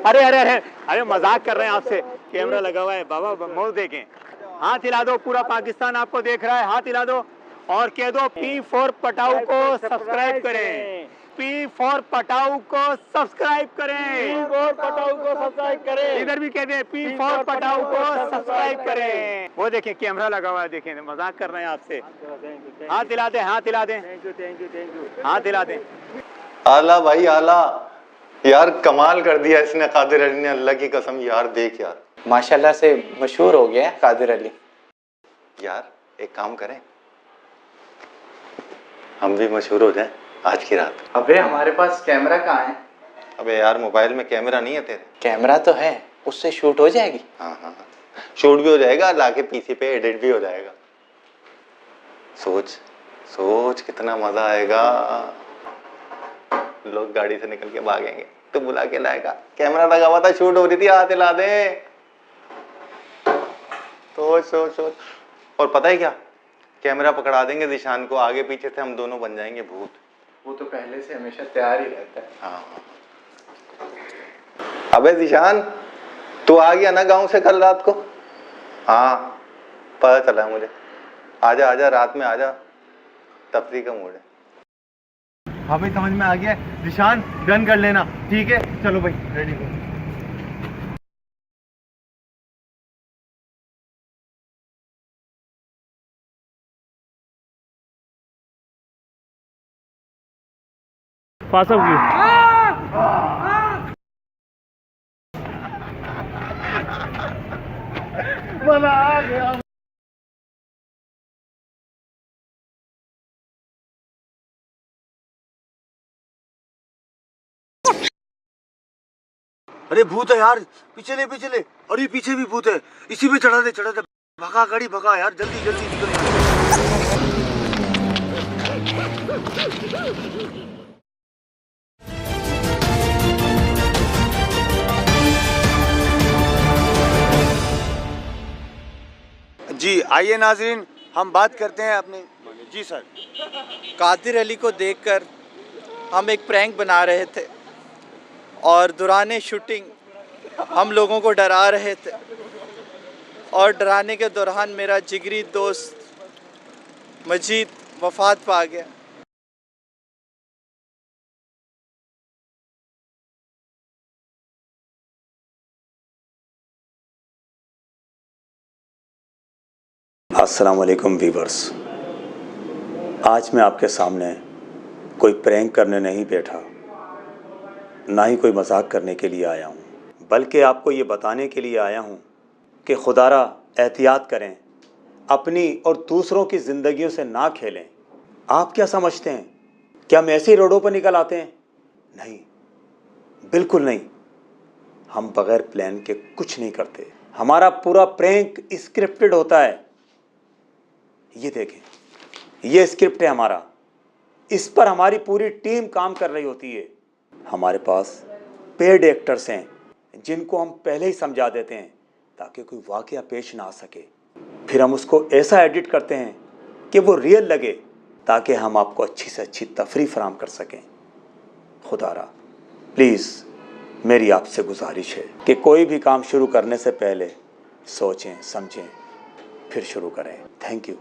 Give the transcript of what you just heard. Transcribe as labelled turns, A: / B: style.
A: अरे अरे अरे अरे मजाक कर रहे हैं आपसे, कैमरा लगा हुआ है बाबा, मुंह देखें। हाथ हिला दो, पूरा पाकिस्तान आपको देख रहा है, हाथ हिला दो और कह दो P4 पटाऊ को सब्सक्राइब करें, P4 पटाऊ को सब्सक्राइब करें, P4 पटाऊ को सब्सक्राइब करें। इधर भी कह दें P4 पटाऊ को सब्सक्राइब करें। वो देखें कैमरा लगा हुआ है, देखें, मजाक कर रहे हैं आपसे। हाथ हिला दें, हाथ हिला दें, हाथ हिला दें।
B: आला भाई आला, यार कमाल कर दिया इसने कादिर अली ने, अल्लाह की कसम यार। देख यार
C: माशाल्लाह से मशहूर हो गया है कादिर अली।
B: यार एक काम करें, हम भी मशहूर हो जाएं आज की रात।
C: अबे हमारे पास कैमरा कहाँ है?
B: अबे यार मोबाइल में कैमरा नहीं है तेरे?
C: कैमरा तो है, उससे शूट हो जाएगी।
B: हाँ हाँ, शूट भी हो जाएगा, लाके पीसी पे एडिट भी हो जाएगा। सोच सोच कितना मजा आएगा। लोग गाड़ी से निकल के भागेंगे तो बुला के लाएगा, कैमरा लगा हुआ था, शूट हो रही थी, हाथ हिला दे। सोच सोच सोच। और पता है क्या, कैमरा पकड़ा देंगे जिशान को, आगे पीछे से हम दोनों बन जाएंगे भूत।
C: वो तो पहले से हमेशा तैयार ही रहता है।
B: हाँ। अबे जिशान, तू आ गया ना गांव से कल रात को? हाँ पता चला मुझे। आजा आजा, रात में आजा, तफरी का मूड है। हाँ भाई समझ में आ गया। जिशान डन कर लेना, ठीक है? चलो भाई रेडी हो।
A: पास ऑफ व्यू। मजा आ गया।
D: अरे भूत है यार, पीछे ले पीछे ले। अरे पीछे भी भूत है, इसी पे चढ़ा दे चढ़ा दे। भगा गाड़ी भगा यार, जल्दी जल्दी निकल यार। जी आइए नाजरीन, हम बात करते हैं अपने। जी सर।
C: कादिर अली को देखकर हम एक प्रैंक बना रहे थे और दौरान शूटिंग हम लोगों को डरा रहे थे, और डराने के दौरान मेरा जिगरी दोस्त मजीद वफात पा गया।
D: अस्सलाम वालेकुम वीवर्स, आज मैं आपके सामने कोई प्रैंक करने नहीं बैठा, ना ही कोई मजाक करने के लिए आया हूँ, बल्कि आपको ये बताने के लिए आया हूँ कि खुदारा एहतियात करें, अपनी और दूसरों की ज़िंदगियों से ना खेलें। आप क्या समझते हैं, क्या हम ऐसे ही रोडों पर निकल आते हैं? नहीं, बिल्कुल नहीं। हम बग़ैर प्लान के कुछ नहीं करते। हमारा पूरा प्रैंक स्क्रिप्टेड होता है। ये देखें, ये स्क्रिप्ट है हमारा, इस पर हमारी पूरी टीम काम कर रही होती है। हमारे पास पेड एक्टर्स हैं जिनको हम पहले ही समझा देते हैं ताकि कोई वाकया पेश ना आ सके। फिर हम उसको ऐसा एडिट करते हैं कि वो रियल लगे, ताकि हम आपको अच्छी से अच्छी तफरी फराहम कर सकें। खुदारा प्लीज़ मेरी आपसे गुजारिश है कि कोई भी काम शुरू करने से पहले सोचें समझें फिर शुरू करें। Thank you.